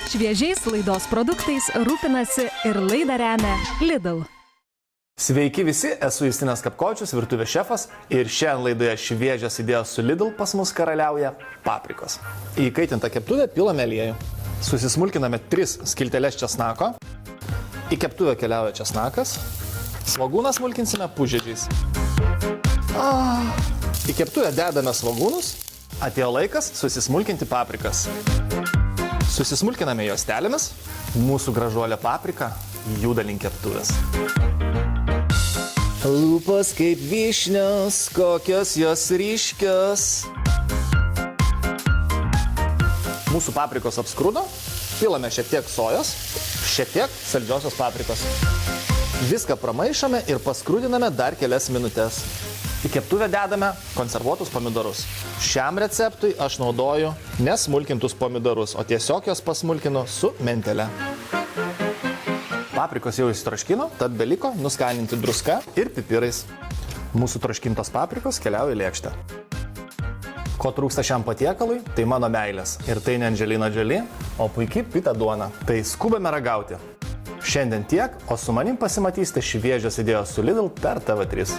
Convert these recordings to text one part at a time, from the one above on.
Šviežiais laidos produktais rūpinasi ir laidą remia Lidl. Sveiki visi, esu Justinas Kapkočius, virtuvės šefas ir šiandien laidoje šviežios idėjos su Lidl pas mus karaliauja paprikos. Į įkaitintą keptuvę pilame aliejų. Susismulkiname 3 skilteles česnako. Į keptuvę keliauja česnakas. Svogūną smulkinsime pusžiedžiais. Į keptuvę dedame svogūnus. Atėjo laikas susismulkinti paprikas. Susismulkiname juostelėmis. Mūsų gražuolė paprika juda link keptuvės. Lūpos kaip vyšnios, kokios jos ryškios. Mūsų paprikos apskrudo. Pilame šiek tiek sojos, šiek tiek saldžiosios paprikos. Viską pramaišome ir paskrudiname dar kelias minutės. Į keptuvę dedame konservuotus pomidorus. Šiam receptui aš naudoju nesmulkintus pomidorus, o tiesiog jos pasmulkinu su mentele. Paprikos jau įsitroškino, tad beliko nuskaninti druska ir pipirais. Mūsų troškintos paprikos keliauja į lėkštę. Ko trūksta šiam patiekalui? Tai mano meilės. Ir tai ne Angelina Jolie, o puikiai pita duona. Tai skubame ragauti. Šiandien tiek, o su manim pasimatysite šviežios idėjos su Lidl per TV3.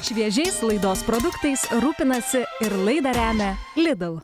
Šviežiais laidos produktais rūpinasi ir laidą remia Lidl.